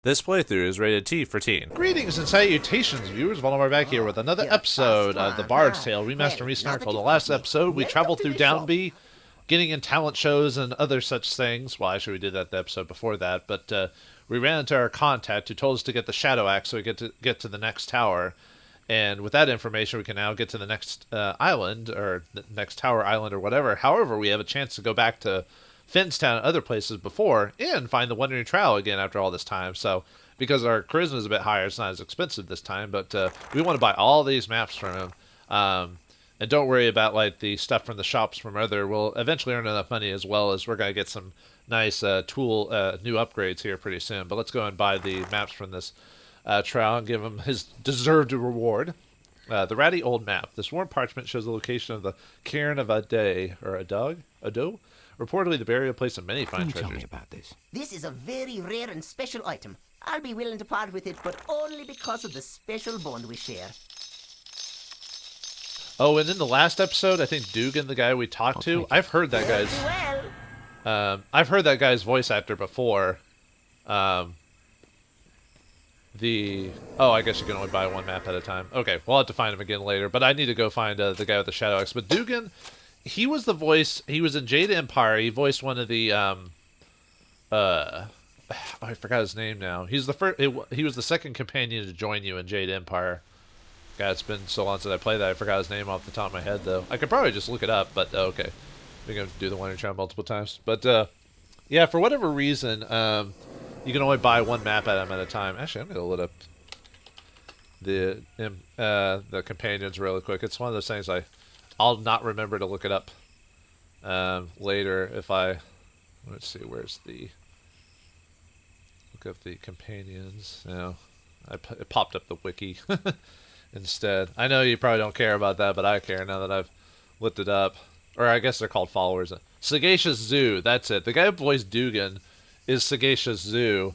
This playthrough is rated T for teen. Greetings and salutations, viewers. Vauldemare back here with another episode of The Bard's Tale, Remastered and Resnarkled. The last episode, we traveled through Downby, getting in talent shows and other such things. Well, actually, we did that the episode before that, but we ran into our contact who told us to get the Shadow Axe so we get to the next tower. And with that information, we can now get to the next island, or the next tower island, or whatever. However, we have a chance to go back to Finstown and other places before, and find the Wandering Trowel again after all this time. So, because our charisma is a bit higher, it's not as expensive this time, but we want to buy all these maps from him. And don't worry about like the stuff from the shops from other. We'll eventually earn enough money, as well as we're going to get some nice new upgrades here pretty soon. But let's go and buy the maps from this trowel and give him his deserved reward. The ratty old map. This worn parchment shows the location of the cairn of a day, or a dog? A doe? Reportedly the burial place of many fine treasures. Tell me about this. This is a very rare and special item. I'll be willing to part with it, but only because of the special bond we share. Oh, and in the last episode, I think Dugan, the guy we talked to, I've heard that I've heard that guy's voice actor before. Oh, I guess you can only buy one map at a time. Okay, we'll have to find him again later, but I need to go find the guy with the Shadow Axe. But Dugan, he was the voice. He was in Jade Empire. He voiced one of the I forgot his name now. He's the first. He was the second companion to join you in Jade Empire. God, it's been so long since I played that. I forgot his name off the top of my head, though. I could probably just look it up, but okay. We're gonna do the Wonder Child multiple times, but yeah, for whatever reason, you can only buy one map at him at a time. Actually, I'm gonna load up the companions really quick. It's one of those things I'll not remember to look it up later if I. Let's see, where's the look up the companions. No, it popped up the wiki instead. I know you probably don't care about that, but I care now that I've looked it up. Or I guess they're called followers. Sagacious Zoo, that's it. The guy who voiced Dugan is Sagacious Zoo,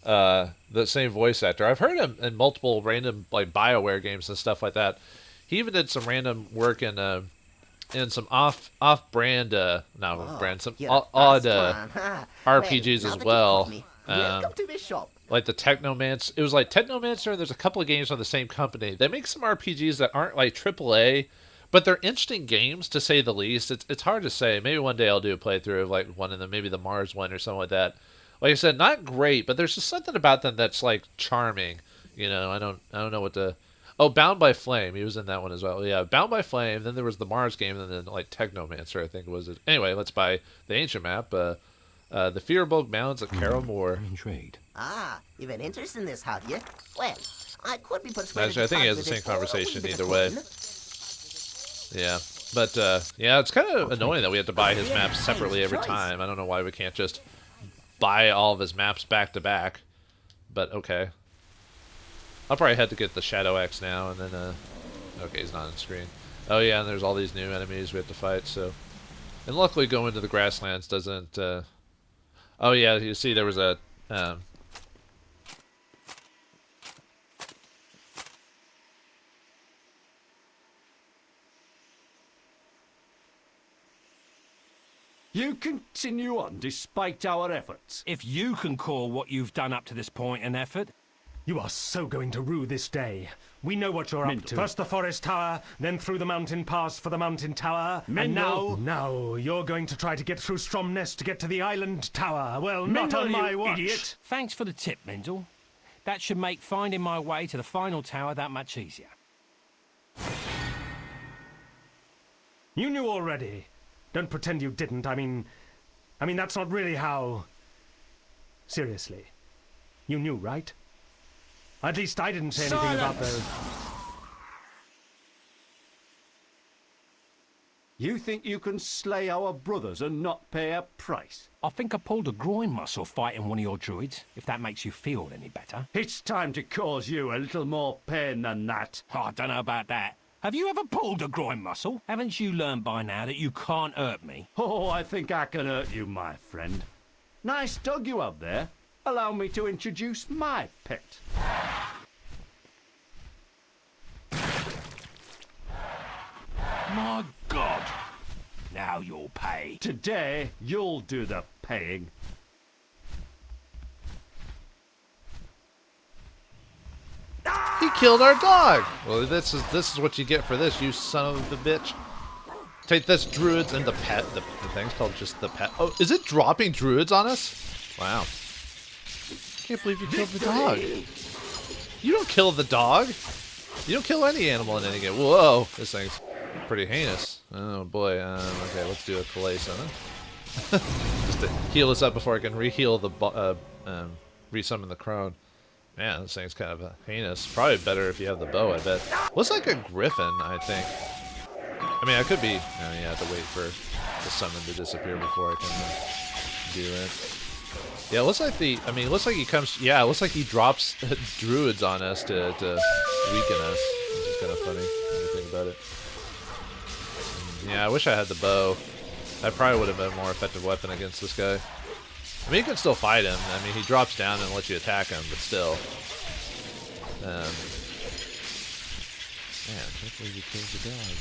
the same voice actor. I've heard him in multiple random like BioWare games and stuff like that. He even did some random work in some off-brand, some odd RPGs as well. Welcome to this shop. Like the Technomance. It was like Technomancer, and there's a couple of games from the same company. They make some RPGs that aren't like AAA, but they're interesting games to say the least. It's hard to say. Maybe one day I'll do a playthrough of like one of them, maybe the Mars one or something like that. Like I said, not great, but there's just something about them that's like charming. You know, I don't know what to. Oh, Bound by Flame. He was in that one as well. Yeah, Bound by Flame. Then there was the Mars game, and then like Technomancer, I think was it. Anyway, let's buy the ancient map. The Fearbog Mounds of Carol Moore. Intrigued. Ah, you've an interest in this, have you? Well, I could be persuaded. Actually, I think he has the same conversation either way. Yeah, but yeah, it's kind of annoying that we have to buy his maps separately every time. I don't know why we can't just buy all of his maps back to back. But okay. I'll probably have to get the Shadow Axe now, and then, okay, he's not on screen. Oh yeah, and there's all these new enemies we have to fight, so. And luckily going to the grasslands doesn't, oh yeah, you see there was a, You continue on despite our efforts. If you can call what you've done up to this point an effort, You are so going to rue this day. We know what you're up to. First the forest tower, then through the mountain pass for the mountain tower. And now you're going to try to get through Stromness to get to the island tower. Well, not on my watch. Idiot. thanks for the tip, Mendel. That should make finding my way to the final tower that much easier. You knew already. Don't pretend you didn't. I mean, that's not really how... Seriously. You knew, right? At least I didn't say anything about the... You think you can slay our brothers and not pay a price? I think I pulled a groin muscle fighting one of your druids, if that makes you feel any better. It's time to cause you a little more pain than that. Oh, I don't know about that. Have you ever pulled a groin muscle? Haven't you learned by now that you can't hurt me? Oh, I think I can hurt you, my friend. Nice dog you have there. Allow me to introduce my pet. My God! Now you'll pay. Today, you'll do the paying. He killed our dog. Well, this is what you get for this, you son of a bitch. Take this, druids, and the pet. The thing's called just the pet. Oh, is it dropping druids on us? Wow. Can't believe you killed the dog. You don't kill the dog. You don't kill any animal in any game. Whoa, this thing's pretty heinous. Oh boy. Okay, let's do a collate summon. Just to heal us up before I can re-heal the resummon the crone. Man, this thing's kind of heinous. Probably better if you have the bow, I bet. Looks like a griffin, I think. I mean, I could be. You have to wait for the summon to disappear before I can do it. Yeah, it looks like the. I mean, it looks like he comes. Yeah, it looks like he drops druids on us to weaken us, which is kind of funny when you think about it. Yeah, I wish I had the bow. That probably would have been a more effective weapon against this guy. I mean, you can still fight him. I mean, he drops down and lets you attack him, but still. Man, I can't believe you killed the dog.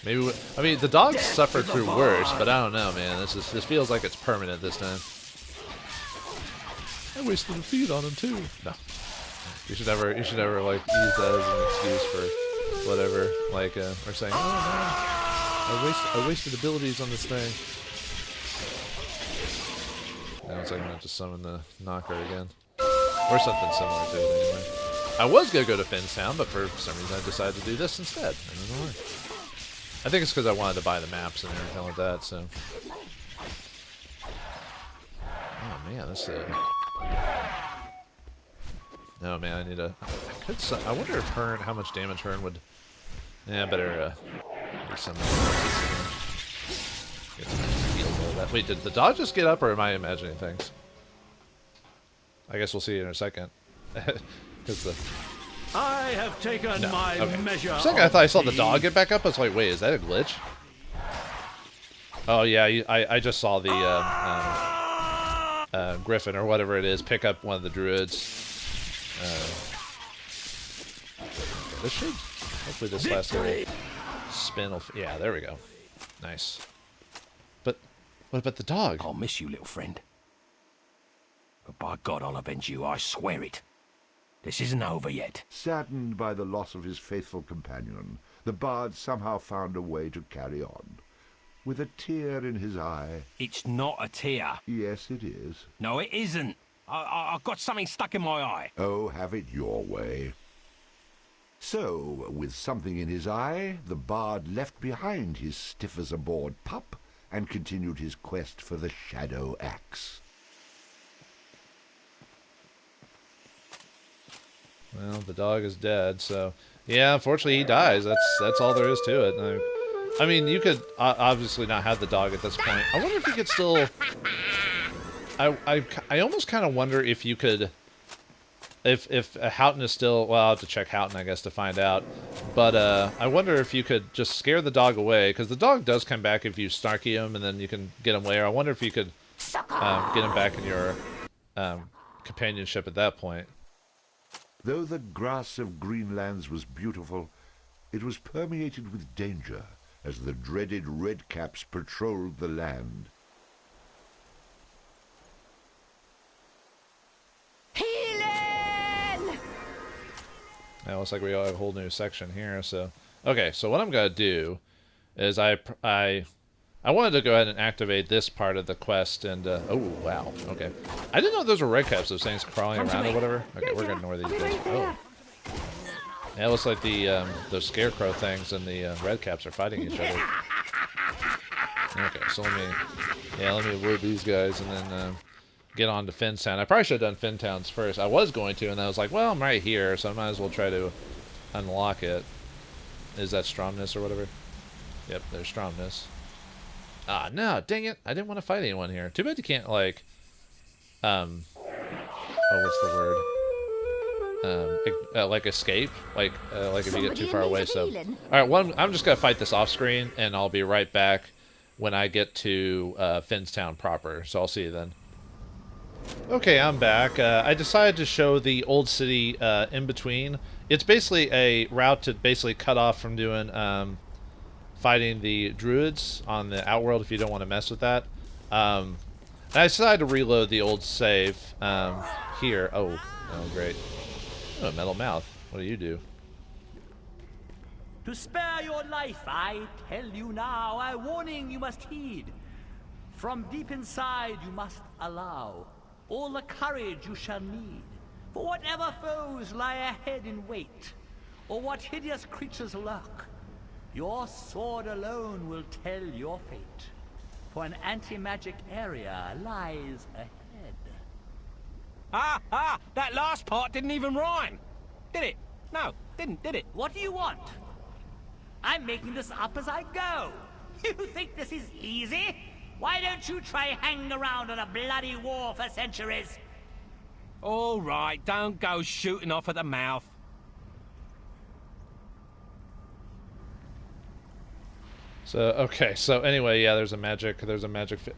Maybe I mean the dog suffered through worse, but I don't know, man. This feels like it's permanent this time. I wasted a feed on him too. No, you should never like use that as an excuse for whatever. Like or saying, oh man, I wasted abilities on this thing. Now it's like I'm gonna have to summon the knocker again, or something similar to it anyway. I was gonna go to Finstown, but for some reason I decided to do this instead. I don't know why. I think it's because I wanted to buy the maps and everything like that, so. Oh man, that's Oh man, I need a. I wonder if Hearn, how much damage Hearn would. Yeah, better do something. Wait, did the dog just get up, or am I imagining things? I guess we'll see in a second. Because the. I have taken my measure. For a second, I thought I saw the dog get back up. I was like, wait, is that a glitch? Oh yeah, I just saw the griffin or whatever it is pick up one of the druids. This should hopefully this last little spin will. Yeah, there we go. Nice. But what about the dog? I'll miss you, little friend. But by God, I'll avenge you. I swear it. This isn't over yet. Saddened by the loss of his faithful companion, the bard somehow found a way to carry on. With a tear in his eye. It's not a tear. Yes, it is. No, it isn't. I've got something stuck in my eye. Oh, have it your way. So, with something in his eye, the bard left behind his stiff-as-a-board pup and continued his quest for the Shadow Axe. Well, the dog is dead, so yeah. Unfortunately, he dies. That's all there is to it. I mean, you could obviously not have the dog at this point. I wonder if you could still. I almost kind of wonder if you could. If Houghton is still. Well, I'll have to check Houghton, I guess, to find out. But I wonder if you could just scare the dog away, because the dog does come back if you snarky him, and then you can get him later. I wonder if you could get him back in your companionship at that point. Though the grass of Greenlands was beautiful, it was permeated with danger as the dreaded redcaps patrolled the land. Healing! Now it looks like we have a whole new section here. So okay, so what I'm gonna do is I wanted to go ahead and activate this part of the quest, and oh wow, okay. I didn't know those were red caps, those things crawling around or whatever. Okay, we're gonna ignore these guys. Oh, yeah, it looks like the those scarecrow things and the red caps are fighting each other. Okay, so let me avoid these guys and then get on to Finstown. I probably should have done Fintowns first. I was going to, and I was like, well, I'm right here, so I might as well try to unlock it. Is that Stromness or whatever? Yep, there's Stromness. Ah, no, dang it. I didn't want to fight anyone here. Too bad you can't, like, oh, what's the word? Like, escape? Like if you get too far away, so. Alright, I'm just gonna fight this off-screen, and I'll be right back when I get to, Finstown proper. So I'll see you then. Okay, I'm back. I decided to show the old city, in between. It's basically a route to basically cut off from doing, fighting the druids on the outworld if you don't want to mess with that. And I decided to reload the old save here. Oh, great. Oh, a metal mouth. What do you do? To spare your life, I tell you now, a warning you must heed. From deep inside you must allow all the courage you shall need. For whatever foes lie ahead in wait, or what hideous creatures lurk, your sword alone will tell your fate. For an anti-magic area lies ahead. Ah! That last part didn't even rhyme. Did it? No, didn't, did it? What do you want? I'm making this up as I go. You think this is easy? Why don't you try hanging around on a bloody war for centuries? All right, don't go shooting off at the mouth. So, okay, so anyway, yeah, there's a magic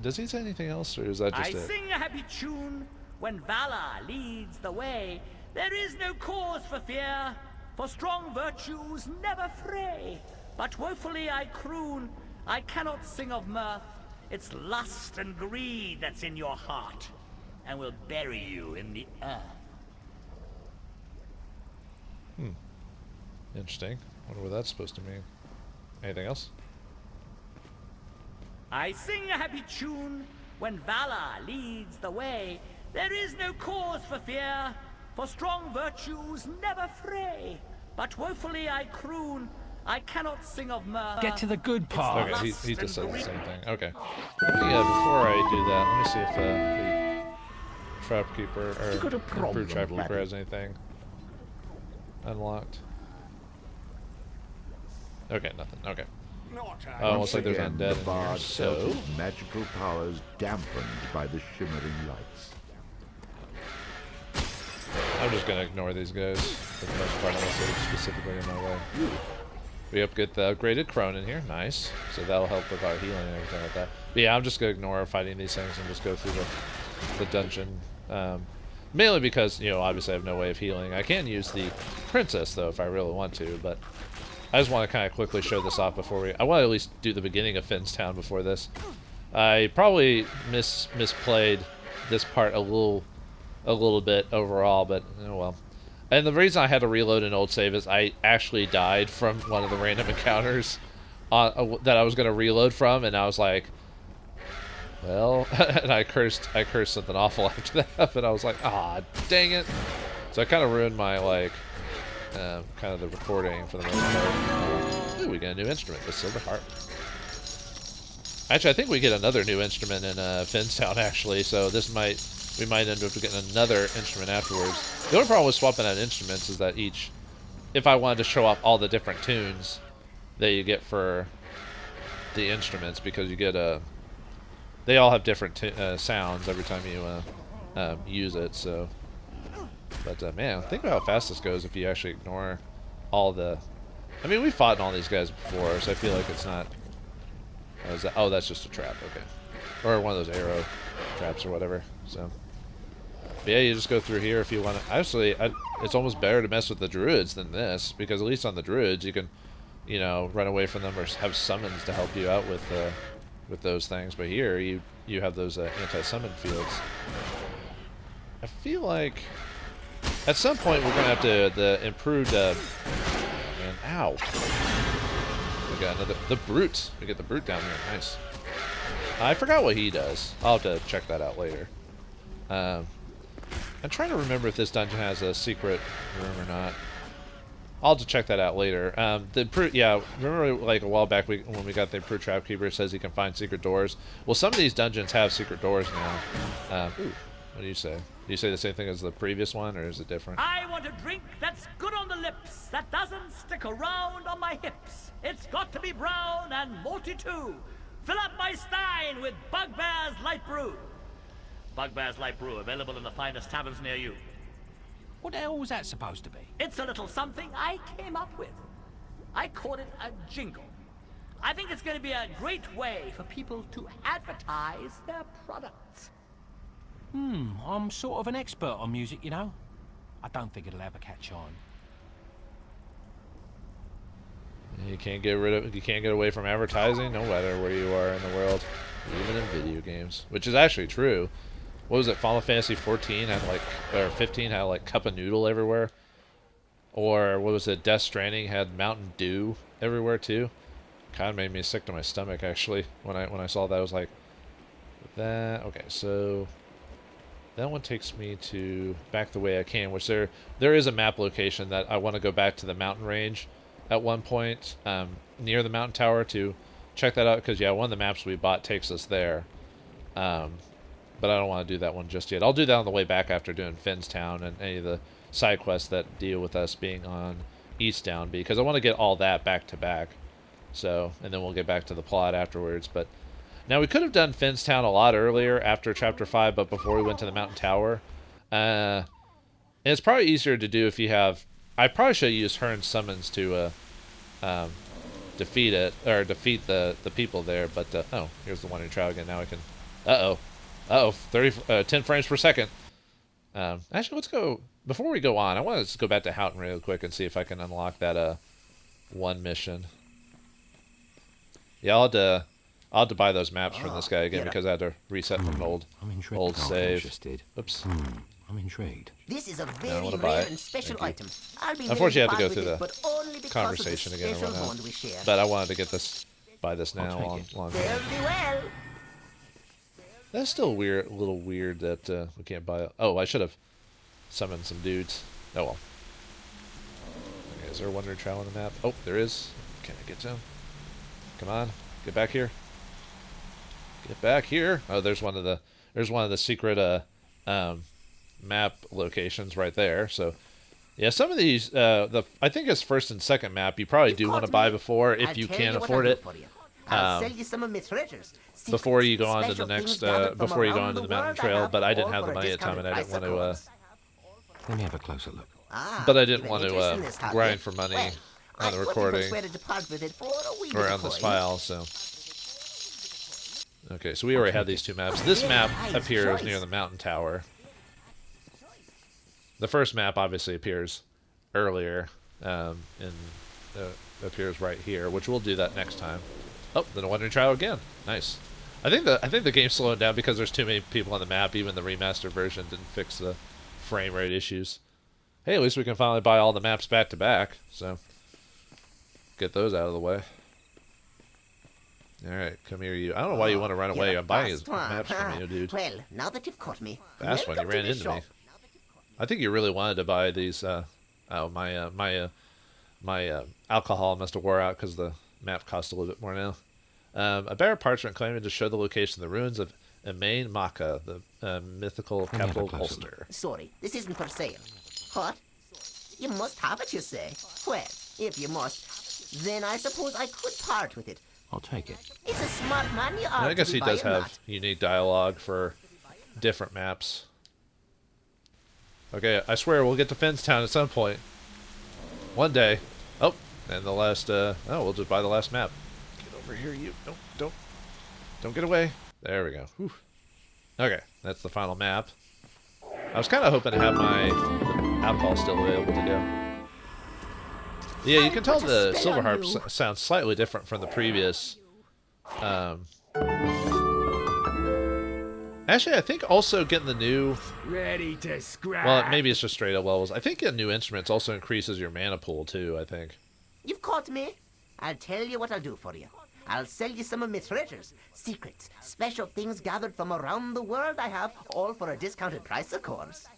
does he say anything else, or is that just I it? sing a happy tune when valor leads the way. There is no cause for fear, for strong virtues never fray. But woefully I croon, I cannot sing of mirth. It's lust and greed that's in your heart, and will bury you in the earth. Interesting. Wonder what that's supposed to mean. Anything else? I sing a happy tune when valor leads the way. There is no cause for fear, for strong virtues never fray. But woefully I croon, I cannot sing of mirth. Get to the good part. Okay, he just said the same thing. Okay. Yeah, before I do that, let me see if the Trapkeeper, or improved Trapkeeper has anything unlocked. Okay, nothing. Okay. Oh, looks like there's undead the in here, bard felt so... his magical powers dampened by the shimmering lights. I'm just gonna ignore these guys for the most part, unless they're specifically in my way. We get the upgraded crone in here, nice. So that'll help with our healing and everything like that. But yeah, I'm just gonna ignore fighting these things and just go through the dungeon. Mainly because, you know, obviously I have no way of healing. I can use the princess though if I really want to, but I just want to kind of quickly show this off before I want to at least do the beginning of Finstown before this. I probably misplayed this part a little bit overall, but oh well. And the reason I had to reload an old save is I actually died from one of the random encounters that I was going to reload from, and I was like, well, and I cursed something awful after that, but I was like, ah, dang it. So I kind of ruined my, like, kind of the recording for the most part. Ooh, we got a new instrument, the silver harp. Actually, I think we get another new instrument in Finstown, actually, so we might end up getting another instrument afterwards. The only problem with swapping out instruments is that if I wanted to show off all the different tunes that you get for the instruments, because you get they all have different sounds every time you use it, so... But, man, think about how fast this goes if you actually ignore all the... I mean, we've fought in all these guys before, so I feel like it's not... Oh, that's just a trap, okay. Or one of those arrow traps or whatever, so... But yeah, you just go through here if you want to... Actually, it's almost better to mess with the druids than this, because at least on the druids you can, you know, run away from them or have summons to help you out with those things. But here, you have those anti-summon fields. I feel like... At some point, we're going to have the improved... man, ow. We got the brute. We get the brute down here. Nice. I forgot what he does. I'll have to check that out later. I'm trying to remember if this dungeon has a secret room or not. I'll have to check that out later. Yeah, remember like a while back when we got the improved Trapkeeper, it says you can find secret doors. Well, some of these dungeons have secret doors now. Ooh, what do you say? Do you say the same thing as the previous one, or is it different? I want a drink that's good on the lips, that doesn't stick around on my hips. It's got to be brown and malty too. Fill up my stein with Bugbear's Light Brew. Bugbear's Light Brew, available in the finest taverns near you. What the hell was that supposed to be? It's a little something I came up with. I call it a jingle. I think it's going to be a great way for people to advertise their products. I'm sort of an expert on music, you know. I don't think it'll ever catch on. You can't get away from advertising, no matter where you are in the world, even in video games, which is actually true. What was it? Final Fantasy 14 had like, or 15 had like cup of noodle everywhere. Or what was it? Death Stranding had Mountain Dew everywhere too. Kind of made me sick to my stomach actually when I saw that. I was like, that okay. So that one takes me to back the way I came, which there is a map location that I want to go back to the mountain range at one point near the mountain tower to check that out because yeah, one of the maps we bought takes us there. But I don't want to do that one just yet. I'll do that on the way back after doing Finnstown and any of the side quests that deal with us being on East Downby because I want to get all that back to back. So, and then we'll get back to the plot afterwards. But now we could have done Finnstown a lot earlier after Chapter 5, but before we went to the Mountain Tower. And it's probably easier to do if you have... I probably should have used Hearn's summons to defeat it, or defeat the people there. But, oh, here's the Wandering Trial again. Now I can... Uh-oh, 10 frames per second. Actually, let's go... Before we go on, I want to just go back to Houghton real quick and see if I can unlock that one mission. Yeah, I'll have to buy those maps from this guy again because I had to reset from an old save. Oops. I'm intrigued. This is a very rare and special item. Unfortunately, I have to go through the conversation again and whatnot. But I wanted to get this, buy this now long. That's still weird, a little weird that we can't buy it. Oh, I should have summoned some dudes. Oh well. Okay, is there a Wonder Trial on the map? Oh, there is. Can I get to him? Come on, get back here. Get back here. Oh, there's one of the secret map locations right there. So, yeah, some of these I think it's first and second map you probably do want to buy before if you can afford it. I'll sell you some of my treasures. Before you go on to the next before you go on to the mountain trail, but I didn't have the money at the time and I didn't want to Let me have a closer look. but I didn't want to grind for money on the recording or on this file, so. Okay, so we already have these two maps. This map appears near the mountain tower. The first map obviously appears earlier, appears right here, which we'll do that next time. Oh, then a Wandering Trial again. Nice. I think the game's slowing down because there's too many people on the map. Even the remastered version didn't fix the frame rate issues. Hey, at least we can finally buy all the maps back to back, so get those out of the way. Alright, come here, you. I don't know why you want to run away. I'm buying his maps from you, dude. Well, now that you've caught me. Fast one, you ran into me. I think you really wanted to buy these, my alcohol must have wore out because the map costs a little bit more now. A bearer parchment claiming to show the location of the ruins of Emain Macha, the mythical capital of Ulster. Sorry, this isn't for sale. What? You must have it, you say? Well, if you must, then I suppose I could part with it. I'll take it. It's a smart man you are. I guess he does have that. unique dialogue for different maps. Okay, I swear we'll get to Finnstown at some point. One day. Oh, and the last, we'll just buy the last map. Get over here, you. Don't get away. There we go. Whew. Okay, that's the final map. I was kind of hoping to have my alcohol still available to go. Yeah, you can tell the silver harp sounds slightly different from the previous. Actually, I think also getting the new... Ready to scrap. Well, maybe it's just straight up levels. I think getting new instruments also increases your mana pool too, I think. You've caught me. I'll tell you what I'll do for you. I'll sell you some of my treasures, secrets, special things gathered from around the world I have, all for a discounted price, of course.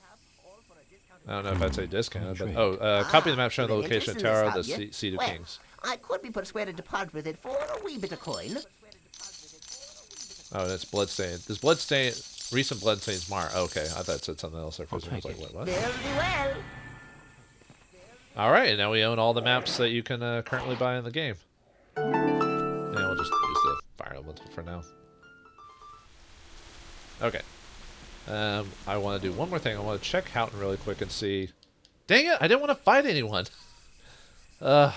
I don't know if I'd say discounted, but... copy the map showing the location of Tower of the Seed of Kings. I could be persuaded to part with it for a wee bit of coin. Oh, that's Bloodstained. This Bloodstained... Recent Bloodstained Mar. Oh, okay, I thought it said something else. I was like, what? Very well. Alright, and now we own all the maps that you can currently buy in the game. And we'll just use the fire elemental for now. Okay. I want to do one more thing. I want to check Houghton really quick and see... Dang it! I didn't want to fight anyone! Alright,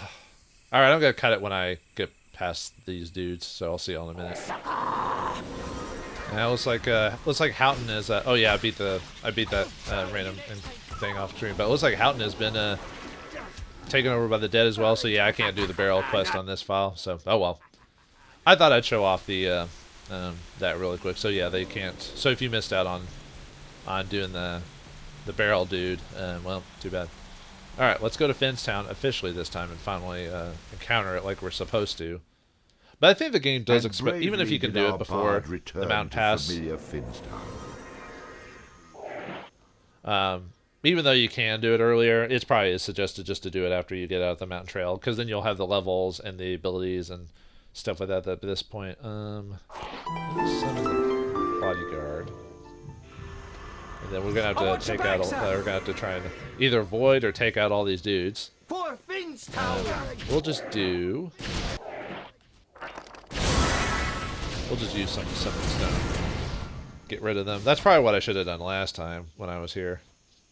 I'm going to cut it when I get past these dudes, so I'll see y'all in a minute. And it looks like Houghton is... oh yeah, I beat that random thing off screen, but it looks like Houghton has been taken over by the dead as well, so yeah, I can't do the barrel quest on this file, so oh well. I thought I'd show off the that really quick, so yeah, they can't. So if you missed out on doing the barrel dude, well, too bad. Alright, let's go to Finstown officially this time and finally encounter it like we're supposed to. But I think the game does expect, even if you can do it before the mountain pass, even though you can do it earlier, it's probably suggested just to do it after you get out of the mountain trail, because then you'll have the levels and the abilities and stuff like that at this point. Summon the bodyguard. And then we're gonna have to take out we're gonna have to try and either avoid or take out all these dudes. We'll just use some stone. Get rid of them. That's probably what I should have done last time when I was here.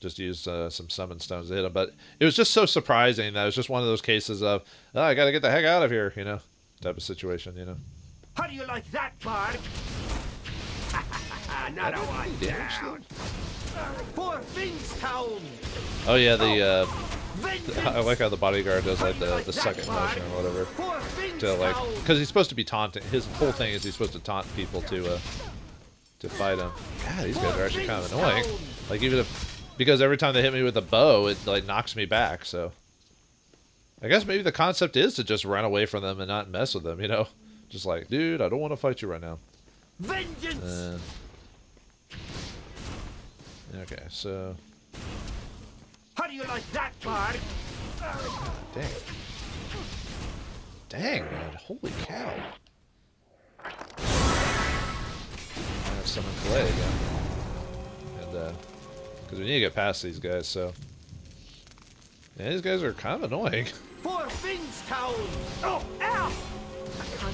Just used some summon stones to hit them. But it was just so surprising that it was just one of those cases of, oh, I gotta get the heck out of here, you know, type of situation, you know. How do you like that, Bard? Another one down. For Finstown. Oh yeah, I like how the bodyguard does like the second motion or whatever. To like, because he's supposed to be taunting. His whole thing is he's supposed to taunt people to fight him. God, these guys are actually kind of annoying. Like even if, because every time they hit me with a bow, it like knocks me back. So I guess maybe the concept is to just run away from them and not mess with them. You know, just like, dude, I don't want to fight you right now. Vengeance. Okay, so. How do you like that, Bard? Dang. Dang, man. Holy cow. I have summon Clay again. And, because we need to get past these guys, so. Yeah, these guys are kind of annoying. For Finstown! Oh, ow!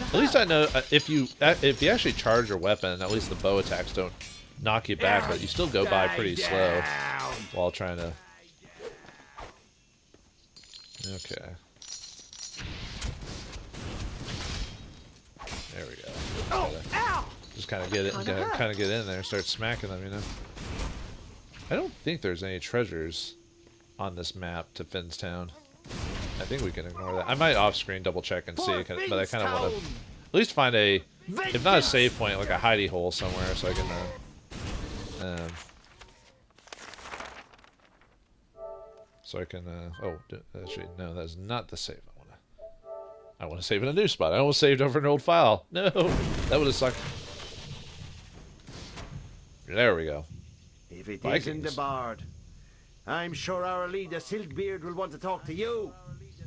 At least I know if you actually charge your weapon, at least the bow attacks don't knock you back, but you still go by pretty slow while trying to. Okay. There we go. Just kind of get it, kind of get in there, and start smacking them, you know. I don't think there's any treasures on this map to Finstown. I think we can ignore that. I might off-screen double check and see, but I kind of want to at least find a, if not a save point, like a hidey hole somewhere, so I can. Oh, actually, no, that's not the save I want to save in a new spot. I almost saved over an old file. No, that would have sucked. There we go. If it Vikings. isn't the Bard, I'm sure our leader Silkbeard will want to talk to you.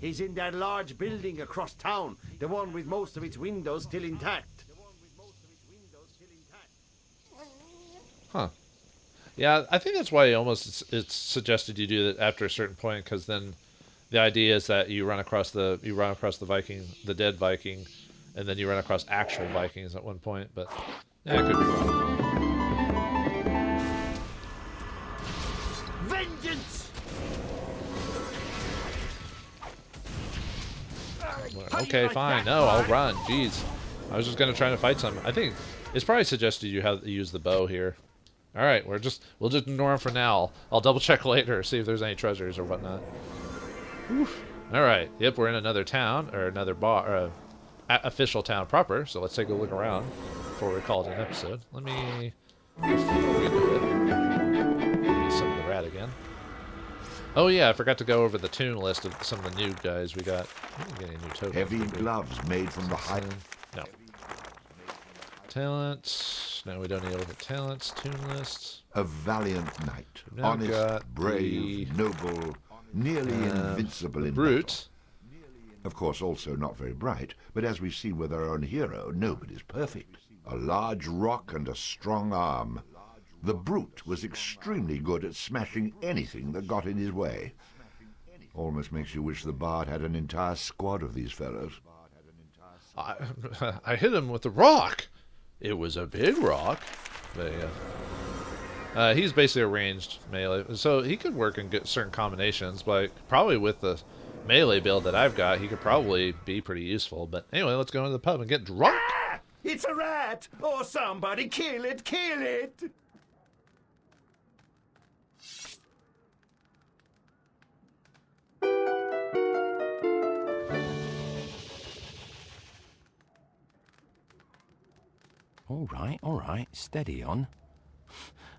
He's in that large building across town, the one with most of its windows still intact. Huh. Yeah, I think that's why it's suggested you do that after a certain point, because then the idea is that you run across the Viking, the dead Viking, and then you run across actual Vikings at one point. But yeah, it could be wrong. Vengeance! Okay, fine. No, I'll run. Jeez, I was just gonna try to fight some. I think it's probably suggested you have to use the bow here. All right, we'll just ignore him for now. I'll double check later, see if there's any treasures or whatnot. Oof. All right. Yep, we're in another town or another bar, official town proper. So let's take a look around before we call it an episode. Let me before we do it. Summon the rat again. Oh yeah, I forgot to go over the toon list of some of the new guys we got. Get any new tokens. Heavy gloves made from the hide. No. Talents. No, we don't need all the talents. Toon list. A valiant knight, Now honest, brave, noble, nearly invincible in brute. battle. Of course, also not very bright, but as we've seen with our own hero, nobody's perfect. A large rock and a strong arm. The brute was extremely good at smashing anything that got in his way. Almost makes you wish the Bard had an entire squad of these fellows. I hit him with the rock. It was a big rock. But yeah. He's basically a ranged melee, so he could work in certain combinations, but probably with the melee build that I've got, he could probably be pretty useful. But anyway, let's go into the pub and get drunk. Ah! It's a rat! Oh, somebody kill it! Kill it! All right, steady on.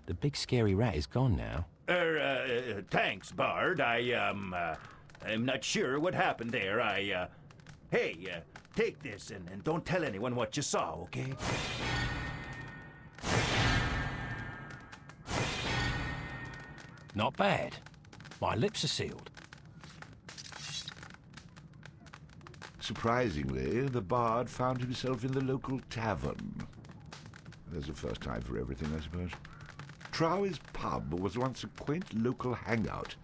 The big scary rat is gone now. Thanks, Bard. I'm not sure what happened there. Hey, take this and don't tell anyone what you saw, okay? Not bad. My lips are sealed. Surprisingly, the bard found himself in the local tavern. There's a first time for everything, I suppose. Trowey's pub was once a quaint local hangout,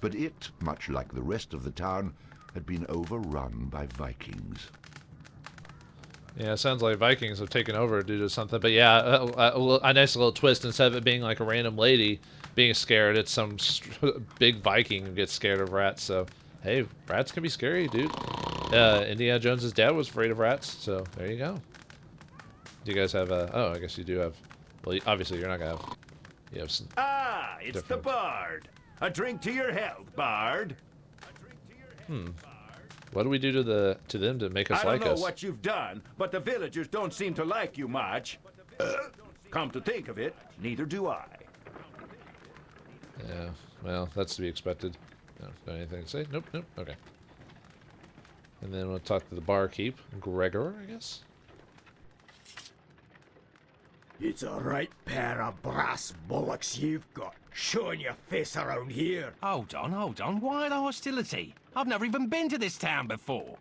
but it, much like the rest of the town, had been overrun by Vikings. Yeah, it sounds like Vikings have taken over due to something. But yeah, a nice little twist. Instead of it being like a random lady being scared, it's some big Viking who gets scared of rats. So, hey, rats can be scary, dude. Indiana Jones's dad was afraid of rats, so there you go. Do you guys have oh, I guess you do have... Well, obviously you're not going to have... You have some... Ah, it's the Bard. A drink to your health, Bard. What do we do to them to make us like us? I don't know what you've done, but the villagers don't seem to like you much. Come to think of it, neither do I. Yeah, well, that's to be expected. No, got anything to say? Nope, nope, okay. And then we'll talk to the barkeep, Gregor, I guess. It's a right pair of brass bollocks you've got, showing your face around here. Hold on. Why the hostility? I've never even been to this town before.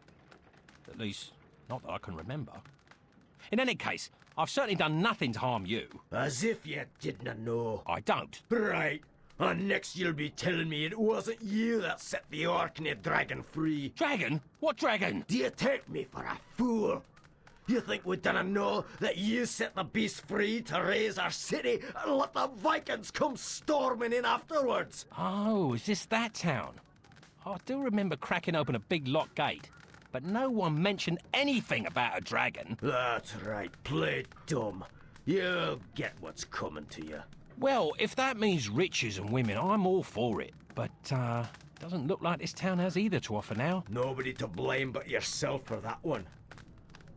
At least, not that I can remember. In any case, I've certainly done nothing to harm you. As if you didn't know. I don't. Right. And next you'll be telling me it wasn't you that set the Orkney dragon free. Dragon? What dragon? Do you take me for a fool? You think we didn't know that you set the beast free to raise our city and let the Vikings come storming in afterwards? Oh, is this that town? I do remember cracking open a big locked gate, but no one mentioned anything about a dragon. That's right, play dumb. You'll get what's coming to you. Well, if that means riches and women, I'm all for it. But, doesn't look like this town has either to offer now. Nobody to blame but yourself for that one.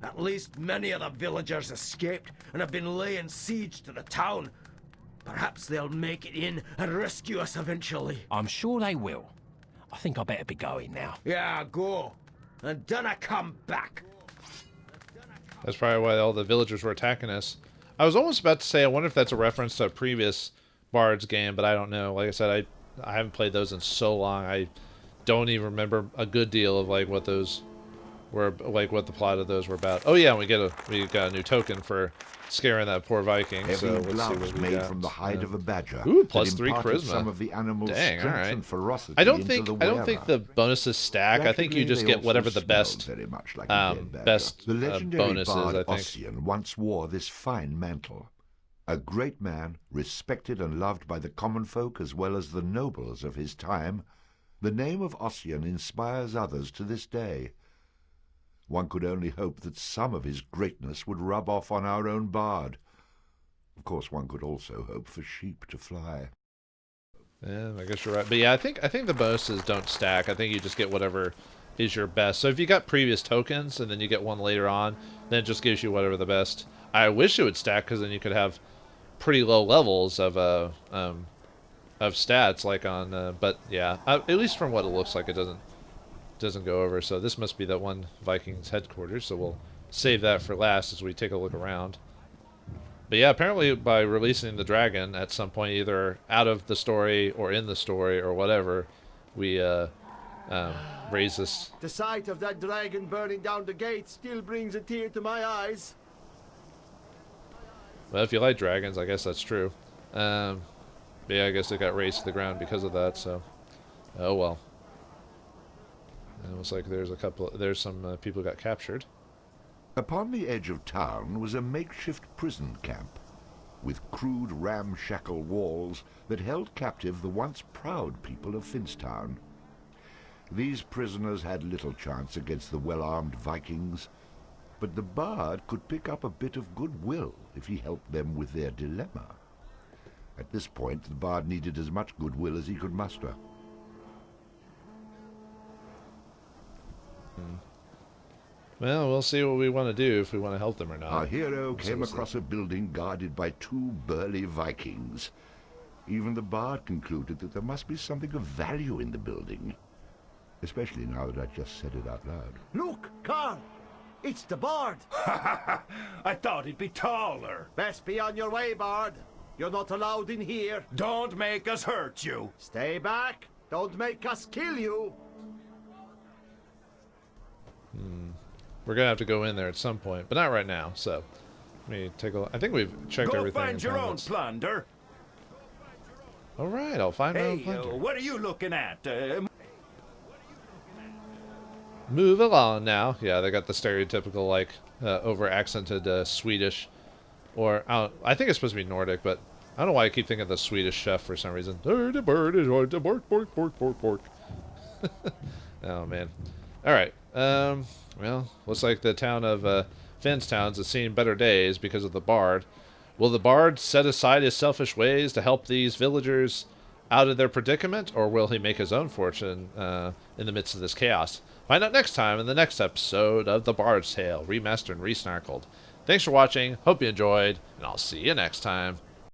At least many of the villagers escaped and have been laying siege to the town. Perhaps they'll make it in and rescue us eventually. I'm sure they will. I think I better be going now. Yeah, go. And dinna come back. That's probably why all the villagers were attacking us. I was almost about to say, I wonder if that's a reference to a previous Bard's game, but I don't know. Like I said, I haven't played those in so long. I don't even remember a good deal of like what those were, like what the plot of those were about. Oh yeah, we got a new token for scaring that poor Viking. Heavy so let's see gloves what we made got. from the hide of a badger. Ooh, plus that 3 imparted charisma. Some of the animal's Dang, strength all right. and ferocity I don't into think the the bonuses stack. I think you Practically, just they get also whatever the smelled best very much like a dead badger. best the legendary bonuses. bard I think. Ossian once wore this fine mantle. A great man, respected and loved by the common folk as well as the nobles of his time, the name of Ossian inspires others to this day. One could only hope that some of his greatness would rub off on our own bard. Of course, one could also hope for sheep to fly. Yeah, I guess you're right. But yeah, I think the bonuses don't stack. I think you just get whatever is your best. So if you got previous tokens and then you get one later on, then it just gives you whatever the best. I wish it would stack because then you could have pretty low levels of stats like on. But yeah, at least from what it looks like, it doesn't go over. So this must be that one Vikings headquarters. So we'll save that for last as we take a look around. But yeah, apparently by releasing the dragon at some point, either out of the story or in the story or whatever, we raise this. The sight of that dragon burning down the gate still brings a tear to my eyes. Well, if you like dragons, I guess that's true. But yeah, I guess it got raised to the ground because of that. So, oh well. And it looks like there's some people who got captured. Upon the edge of town was a makeshift prison camp, with crude ramshackle walls that held captive the once proud people of Finstown. These prisoners had little chance against the well-armed Vikings, but the bard could pick up a bit of goodwill if he helped them with their dilemma. At this point, the bard needed as much goodwill as he could muster. Well, we'll see what we want to do, if we want to help them or not. Our hero came across a building guarded by 2 burly Vikings. Even the bard concluded that there must be something of value in the building. Especially now that I just said it out loud. Look, Carl! It's the bard! I thought it'd be taller. Best be on your way, bard. You're not allowed in here. Don't make us hurt you. Stay back. Don't make us kill you. We're gonna have to go in there at some point, but not right now. So, let me take a look. I think we've checked Go everything. find your own plunder. All right, I'll find my own Hey, plunder. what are you looking at? Move along now. Yeah, they got the stereotypical, like, over-accented Swedish. Or, I think it's supposed to be Nordic, but I don't know why I keep thinking of the Swedish chef for some reason. The bird is on the pork. Oh, man. Alright. Well, looks like the town of Finstown has seen better days because of the bard. Will the bard set aside his selfish ways to help these villagers out of their predicament, or will he make his own fortune in the midst of this chaos? Find out next time in the next episode of The Bard's Tale, Remastered and Resnarkled. Thanks for watching, hope you enjoyed, and I'll see you next time.